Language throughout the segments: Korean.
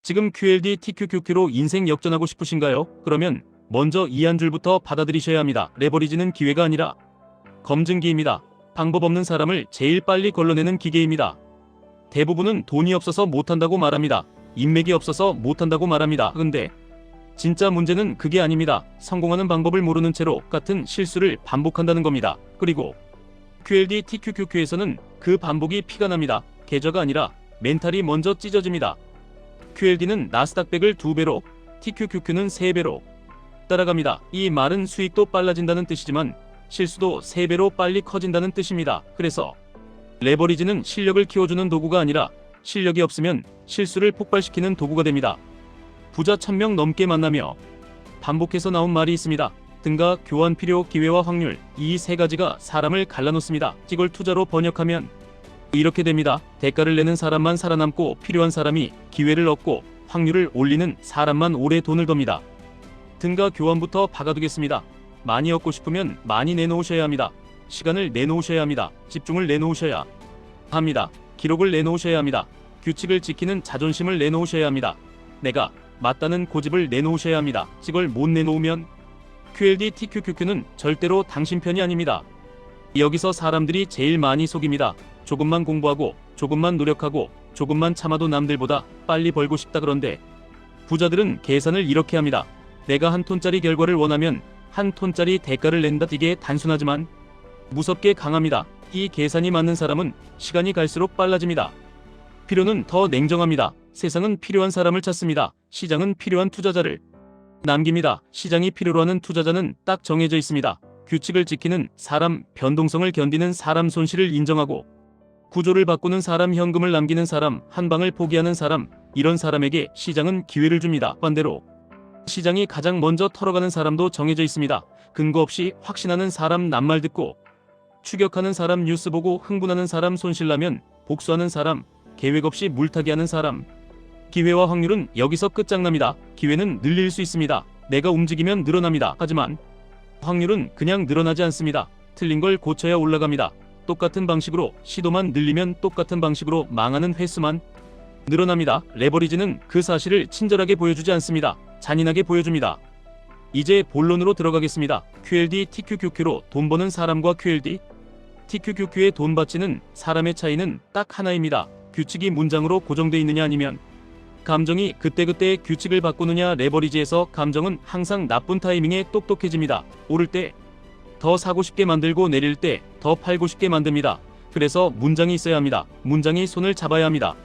지금 QLD TQQQ로 인생 역전하고 싶으신가요? 그러면 먼저 이 한 줄부터 받아들이셔야 합니다. 레버리지는 기회가 아니라 검증기입니다. 방법 없는 사람을 제일 빨리 걸러내는 기계입니다. 대부분은 돈이 없어서 못한다고 말합니다. 인맥이 없어서 못한다고 말합니다. 근데 진짜 문제는 그게 아닙니다. 성공하는 방법을 모르는 채로 같은 실수를 반복한다는 겁니다. 그리고 QLD TQQQ에서는 그 반복이 피가 납니다. 계좌가 아니라 멘탈이 먼저 찢어집니다. QLD는 나스닥 100을 2배로, TQQQ는 3배로 따라갑니다. 이 말은 수익도 빨라진다는 뜻이지만 실수도 3배로 빨리 커진다는 뜻입니다. 그래서 레버리지는 실력을 키워주는 도구가 아니라 실력이 없으면 실수를 폭발시키는 도구가 됩니다. 부자 1000명 넘게 만나며 반복해서 나온 말이 있습니다. 등가, 교환 필요, 기회와 확률, 이 세 가지가 사람을 갈라놓습니다. 이걸 투자로 번역하면 이렇게 됩니다. 대가를 내는 사람만 살아남고 필요한 사람이 기회를 얻고 확률을 올리는 사람만 오래 돈을 법니다. 등가 교환부터 박아두겠습니다. 많이 얻고 싶으면 많이 내놓으셔야 합니다. 시간을 내놓으셔야 합니다. 집중을 내놓으셔야 합니다. 기록을 내놓으셔야 합니다. 규칙을 지키는 자존심을 내놓으셔야 합니다. 내가 맞다는 고집을 내놓으셔야 합니다. 이걸 못 내놓으면 QLD TQQQ는 절대로 당신 편이 아닙니다. 여기서 사람들이 제일 많이 속입니다. 조금만 공부하고 조금만 노력하고 조금만 참아도 남들보다 빨리 벌고 싶다. 그런데 부자들은 계산을 이렇게 합니다. 내가 한 톤짜리 결과를 원하면 한 톤짜리 대가를 낸다. 이게 단순하지만 무섭게 강합니다. 이 계산이 맞는 사람은 시간이 갈수록 빨라집니다. 필요는 더 냉정합니다. 세상은 필요한 사람을 찾습니다. 시장은 필요한 투자자를 남깁니다. 시장이 필요로 하는 투자자는 딱 정해져 있습니다. 규칙을 지키는 사람, 변동성을 견디는 사람, 손실을 인정하고 구조를 바꾸는 사람, 현금을 남기는 사람, 한 방을 포기하는 사람, 이런 사람에게 시장은 기회를 줍니다. 반대로 시장이 가장 먼저 털어가는 사람도 정해져 있습니다. 근거 없이 확신하는 사람, 낱말 듣고 추격하는 사람, 뉴스 보고 흥분하는 사람, 손실나면 복수하는 사람, 계획 없이 물타기 하는 사람. 기회와 확률은 여기서 끝장납니다. 기회는 늘릴 수 있습니다. 내가 움직이면 늘어납니다. 하지만 확률은 그냥 늘어나지 않습니다. 틀린 걸 고쳐야 올라갑니다. 똑같은 방식으로 시도만 늘리면 똑같은 방식으로 망하는 횟수만 늘어납니다. 레버리지는 그 사실을 친절하게 보여주지 않습니다. 잔인하게 보여줍니다. 이제 본론으로 들어가겠습니다. QLD TQQQ로 돈 버는 사람과 QLD TQQQ의 돈 받치는 사람의 차이는 딱 하나입니다. 규칙이 문장으로 고정되어 있느냐 아니면 감정이 그때그때 규칙을 바꾸느냐. 레버리지에서 감정은 항상 나쁜 타이밍에 똑똑해집니다. 오를 때 더 사고 싶게 만들고 내릴 때 더 팔고 싶게 만듭니다. 그래서 문장이 있어야 합니다. 문장이 손을 잡아야 합니다.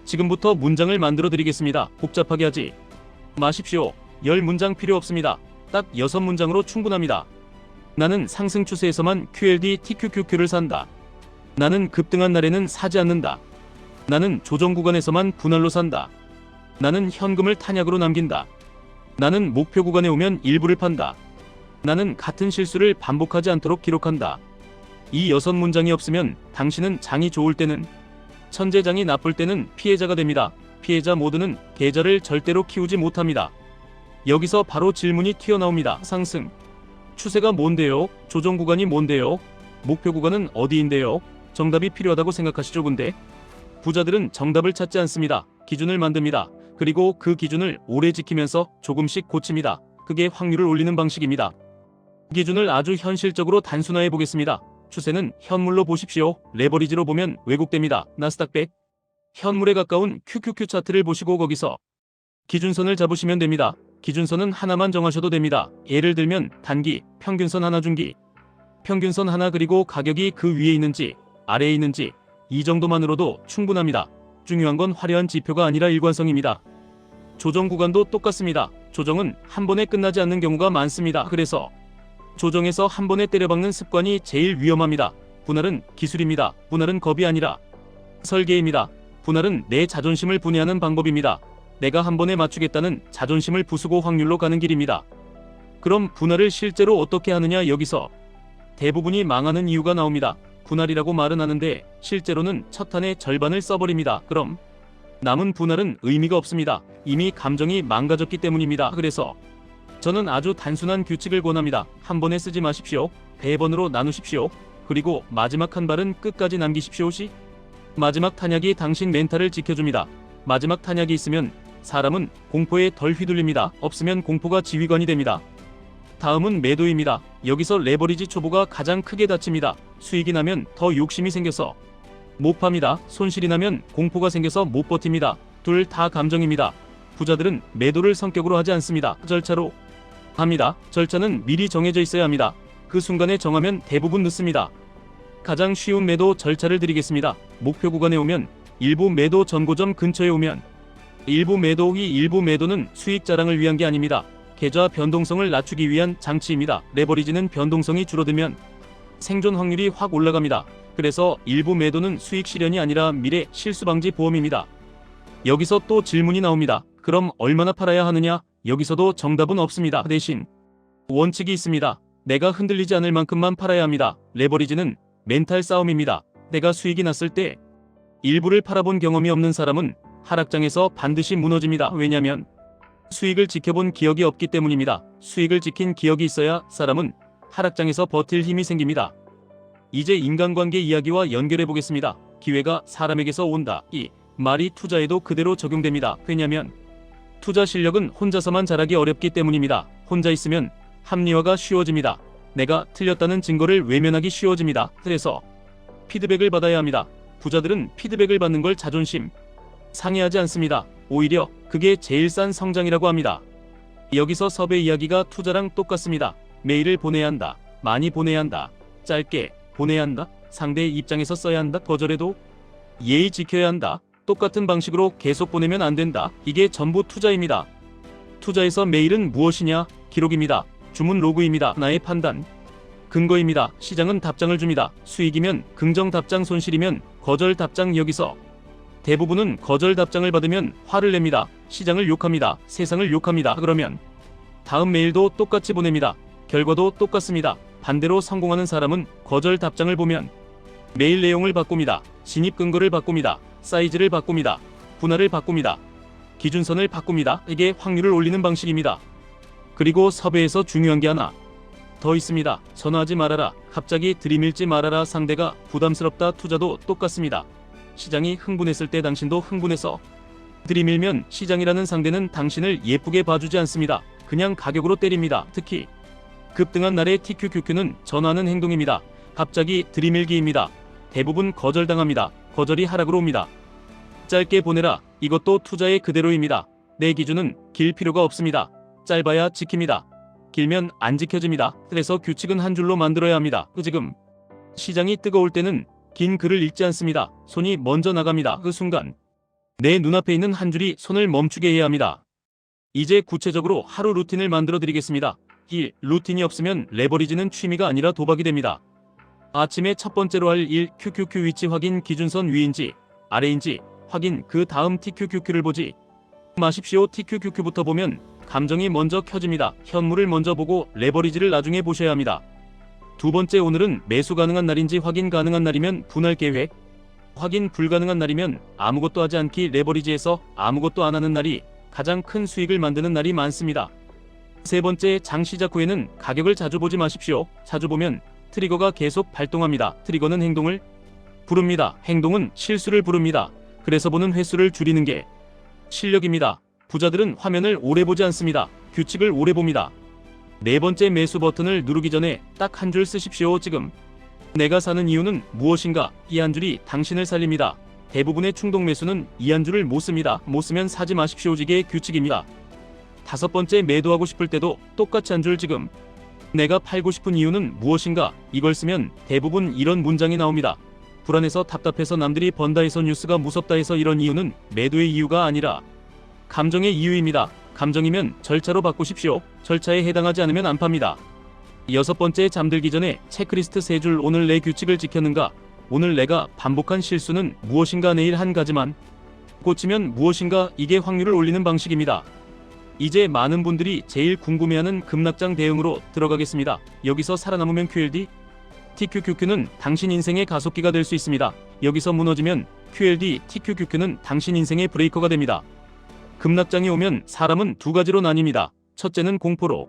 지금부터 문장을 만들어 드리겠습니다. 복잡하게 하지 마십시오. 10문장 필요 없습니다. 딱 6문장으로 충분합니다. 나는 상승 추세에서만 QLD TQQQ를 산다. 나는 급등한 날에는 사지 않는다. 나는 조정 구간에서만 분할로 산다. 나는 현금을 탄약으로 남긴다. 나는 목표 구간에 오면 일부를 판다. 나는 같은 실수를 반복하지 않도록 기록한다. 이 6문장이 없으면 당신은 장이 좋을 때는 천재, 장이 나쁠 때는 피해자가 됩니다. 피해자 모두는 계좌를 절대로 키우지 못합니다. 여기서 바로 질문이 튀어나옵니다. 상승 추세가 뭔데요? 조정 구간이 뭔데요? 목표 구간은 어디인데요? 정답이 필요하다고 생각하시죠? 근데 부자들은 정답을 찾지 않습니다. 기준을 만듭니다. 그리고 그 기준을 오래 지키면서 조금씩 고칩니다. 그게 확률을 올리는 방식입니다. 기준을 아주 현실적으로 단순화해 보겠습니다. 추세는 현물로 보십시오. 레버리지로 보면 왜곡됩니다. 나스닥 100 현물에 가까운 QQQ 차트를 보시고 거기서 기준선을 잡으시면 됩니다. 기준선은 하나만 정하셔도 됩니다. 예를 들면 단기, 평균선 하나, 중기, 평균선 하나, 그리고 가격이 그 위에 있는지 아래에 있는지 이 정도만으로도 충분합니다. 중요한 건 화려한 지표가 아니라 일관성입니다. 조정 구간도 똑같습니다. 조정은 한 번에 끝나지 않는 경우가 많습니다. 그래서 조정에서 한 번에 때려박는 습관이 제일 위험합니다. 분할은 기술입니다. 분할은 겁이 아니라 설계입니다. 분할은 내 자존심을 분해하는 방법입니다. 내가 한 번에 맞추겠다는 자존심을 부수고 확률로 가는 길입니다. 그럼 분할을 실제로 어떻게 하느냐. 여기서 대부분이 망하는 이유가 나옵니다. 분할이라고 말은 하는데 실제로는 첫 탄의 절반을 써버립니다. 그럼 남은 분할은 의미가 없습니다. 이미 감정이 망가졌기 때문입니다. 그래서 저는 아주 단순한 규칙을 권합니다. 한 번에 쓰지 마십시오. 배번으로 나누십시오. 그리고 마지막 한 발은 끝까지 남기십시오. 마지막 탄약이 당신 멘탈을 지켜줍니다. 마지막 탄약이 있으면 사람은 공포에 덜 휘둘립니다. 없으면 공포가 지휘관이 됩니다. 다음은 매도입니다. 여기서 레버리지 초보가 가장 크게 다칩니다. 수익이 나면 더 욕심이 생겨서 못 팝니다. 손실이 나면 공포가 생겨서 못 버팁니다. 둘 다 감정입니다. 부자들은 매도를 성격으로 하지 않습니다. 절차로 합니다. 절차는 미리 정해져 있어야 합니다. 그 순간에 정하면 대부분 늦습니다. 가장 쉬운 매도 절차를 드리겠습니다. 목표 구간에 오면 일부 매도 전고점 근처에 오면 일부 매도. 이 일부 매도는 수익 자랑을 위한 게 아닙니다. 계좌 변동성을 낮추기 위한 장치입니다. 레버리지는 변동성이 줄어들면 생존 확률이 확 올라갑니다. 그래서 일부 매도는 수익 실현이 아니라 미래 실수 방지 보험입니다. 여기서 또 질문이 나옵니다. 그럼 얼마나 팔아야 하느냐? 여기서도 정답은 없습니다. 대신 원칙이 있습니다. 내가 흔들리지 않을 만큼만 팔아야 합니다. 레버리지는 멘탈 싸움입니다. 내가 수익이 났을 때 일부를 팔아본 경험이 없는 사람은 하락장에서 반드시 무너집니다. 왜냐하면 수익을 지켜본 기억이 없기 때문입니다. 수익을 지킨 기억이 있어야 사람은 하락장에서 버틸 힘이 생깁니다. 이제 인간관계 이야기와 연결해 보겠습니다. 기회가 사람에게서 온다. 이 말이 투자에도 그대로 적용됩니다. 왜냐하면 투자 실력은 혼자서만 잘하기 어렵기 때문입니다. 혼자 있으면 합리화가 쉬워집니다. 내가 틀렸다는 증거를 외면하기 쉬워집니다. 그래서 피드백을 받아야 합니다. 부자들은 피드백을 받는 걸 자존심 상해하지 않습니다. 오히려 그게 제일 싼 성장이라고 합니다. 여기서 섭외 이야기가 투자랑 똑같습니다. 메일을 보내야 한다. 많이 보내야 한다. 짧게 보내야 한다. 상대의 입장에서 써야 한다. 거절해도 예의 지켜야 한다. 똑같은 방식으로 계속 보내면 안 된다. 이게 전부 투자입니다. 투자에서 메일은 무엇이냐? 기록입니다. 주문 로그입니다. 나의 판단 근거입니다. 시장은 답장을 줍니다. 수익이면 긍정 답장, 손실이면 거절 답장. 여기서 대부분은 거절 답장을 받으면 화를 냅니다. 시장을 욕합니다. 세상을 욕합니다. 그러면 다음 메일도 똑같이 보냅니다. 결과도 똑같습니다. 반대로 성공하는 사람은 거절 답장을 보면 메일 내용을 바꿉니다. 진입 근거를 바꿉니다. 사이즈를 바꿉니다. 분할을 바꿉니다. 기준선을 바꿉니다. 이게 확률을 올리는 방식입니다. 그리고 섭외에서 중요한 게 하나 더 있습니다. 전화하지 말아라. 갑자기 들이밀지 말아라. 상대가 부담스럽다. 투자도 똑같습니다. 시장이 흥분했을 때 당신도 흥분해서 들이밀면 시장이라는 상대는 당신을 예쁘게 봐주지 않습니다. 그냥 가격으로 때립니다. 특히 급등한 날의 TQQQ는 전하는 행동입니다. 갑자기 들이밀기입니다. 대부분 거절당합니다. 거절이 하락으로 옵니다. 짧게 보내라. 이것도 투자의 그대로입니다. 내 기준은 길 필요가 없습니다. 짧아야 지킵니다. 길면 안 지켜집니다. 그래서 규칙은 한 줄로 만들어야 합니다. 지금 시장이 뜨거울 때는 긴 글을 읽지 않습니다. 손이 먼저 나갑니다. 그 순간 내 눈앞에 있는 한 줄이 손을 멈추게 해야 합니다. 이제 구체적으로 하루 루틴을 만들어 드리겠습니다. 이 루틴이 없으면 레버리지는 취미가 아니라 도박이 됩니다. 아침에 첫 번째로 할 일, QQQ 위치 확인. 기준선 위인지 아래인지 확인. 그 다음 TQQQ를 보지 마십시오. TQQQ부터 보면 감정이 먼저 켜집니다. 현물을 먼저 보고 레버리지를 나중에 보셔야 합니다. 두 번째, 오늘은 매수 가능한 날인지 확인 가능한 날이면 분할 계획, 확인 불가능한 날이면 아무것도 하지 않기. 레버리지에서 아무것도 안 하는 날이 가장 큰 수익을 만드는 날이 많습니다. 세 번째, 장 시작 후에는 가격을 자주 보지 마십시오. 자주 보면 트리거가 계속 발동합니다. 트리거는 행동을 부릅니다. 행동은 실수를 부릅니다. 그래서 보는 횟수를 줄이는 게 실력입니다. 부자들은 화면을 오래 보지 않습니다. 규칙을 오래 봅니다. 네 번째, 매수 버튼을 누르기 전에 딱 한 줄 쓰십시오. 지금 내가 사는 이유는 무엇인가? 이 한 줄이 당신을 살립니다. 대부분의 충동 매수는 이 한 줄을 못 씁니다. 못 쓰면 사지 마십시오. 이게 규칙입니다. 다섯 번째, 매도하고 싶을 때도 똑같이 한 줄. 지금 내가 팔고 싶은 이유는 무엇인가? 이걸 쓰면 대부분 이런 문장이 나옵니다. 불안해서 답답해서 남들이 번다 해서 뉴스가 무섭다 해서 이런 이유는 매도의 이유가 아니라 감정의 이유입니다. 감정이면 절차로 바꾸십시오. 절차에 해당하지 않으면 안 팝니다. 여섯 번째, 잠들기 전에 체크리스트 3줄. 오늘 내 규칙을 지켰는가? 오늘 내가 반복한 실수는 무엇인가? 내일 한 가지만 고치면 무엇인가? 이게 확률을 올리는 방식입니다. 이제 많은 분들이 제일 궁금해하는 급락장 대응으로 들어가겠습니다. 여기서 살아남으면 QLD, TQQQ는 당신 인생의 가속기가 될 수 있습니다. 여기서 무너지면 QLD, TQQQ는 당신 인생의 브레이커가 됩니다. 급락장이 오면 사람은 두 가지로 나뉩니다. 첫째는 공포로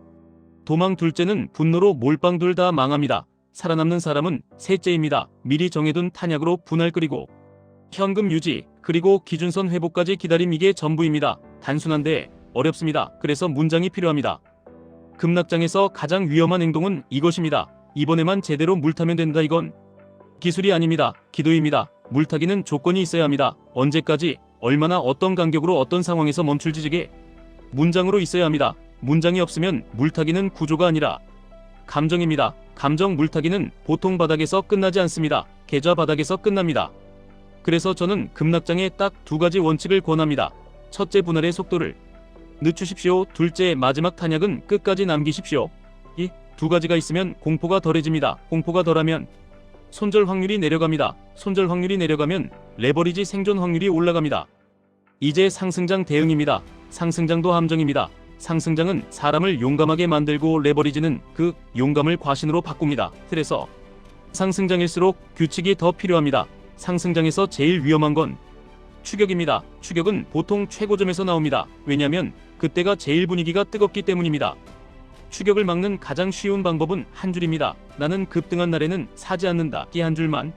도망, 둘째는 분노로 몰빵. 둘 다 망합니다. 살아남는 사람은 셋째입니다. 미리 정해둔 탄약으로 분할 끓이고 현금 유지. 그리고 기준선 회복까지 기다림 이게 전부입니다. 단순한데 어렵습니다. 그래서 문장이 필요합니다. 급락장에서 가장 위험한 행동은 이것입니다. 이번에만 제대로 물타면 된다. 이건 기술이 아닙니다. 기도입니다. 물타기는 조건이 있어야 합니다. 언제까지, 얼마나, 어떤 간격으로, 어떤 상황에서 멈출지 이게 문장으로 있어야 합니다. 문장이 없으면 물타기는 구조가 아니라 감정입니다. 감정 물타기는 보통 바닥에서 끝나지 않습니다. 계좌 바닥에서 끝납니다. 그래서 저는 급락장에 딱 두 가지 원칙을 권합니다. 첫째, 분할의 속도를 늦추십시오. 둘째, 마지막 탄약은 끝까지 남기십시오. 이 두 가지가 있으면 공포가 덜해집니다. 공포가 덜하면 손절 확률이 내려갑니다. 손절 확률이 내려가면 레버리지 생존 확률이 올라갑니다. 이제 상승장 대응입니다. 상승장도 함정입니다. 상승장은 사람을 용감하게 만들고 레버리지는 그 용감을 과신으로 바꿉니다. 그래서 상승장일수록 규칙이 더 필요합니다. 상승장에서 제일 위험한 건 추격입니다. 추격은 보통 최고점에서 나옵니다. 왜냐하면 그때가 제일 분위기가 뜨겁기 때문입니다. 추격을 막는 가장 쉬운 방법은 한 줄입니다. 나는 급등한 날에는 사지 않는다. 이 한 줄만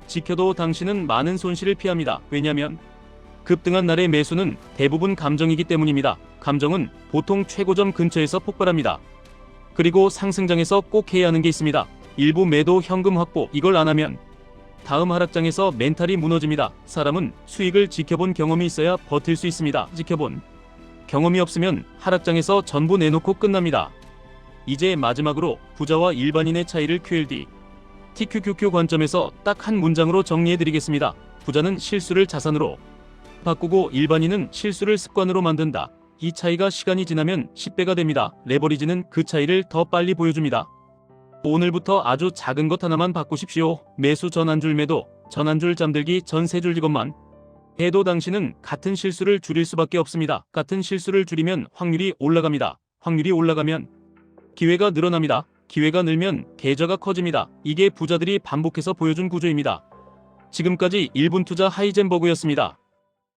지켜도 당신은 많은 손실을 피합니다. 왜냐하면 급등한 날의 매수는 대부분 감정이기 때문입니다. 감정은 보통 최고점 근처에서 폭발합니다. 그리고 상승장에서 꼭 해야 하는 게 있습니다. 일부 매도 현금 확보. 이걸 안 하면 다음 하락장에서 멘탈이 무너집니다. 사람은 수익을 지켜본 경험이 있어야 버틸 수 있습니다. 지켜본 경험이 없으면 하락장에서 전부 내놓고 끝납니다. 이제 마지막으로 부자와 일반인의 차이를 QLD, TQQQ 관점에서 딱 한 문장으로 정리해드리겠습니다. 부자는 실수를 자산으로 바꾸고 일반인은 실수를 습관으로 만든다. 이 차이가 시간이 지나면 10배가 됩니다. 레버리지는 그 차이를 더 빨리 보여줍니다. 오늘부터 아주 작은 것 하나만 바꾸십시오. 매수 전 한 줄 매도, 전 한 줄 잠들기, 전 세 줄 이것만 해도 당신은 같은 실수를 줄일 수밖에 없습니다. 같은 실수를 줄이면 확률이 올라갑니다. 확률이 올라가면 기회가 늘어납니다. 기회가 늘면 계좌가 커집니다. 이게 부자들이 반복해서 보여준 구조입니다. 지금까지 1분 투자 하이젠버그였습니다.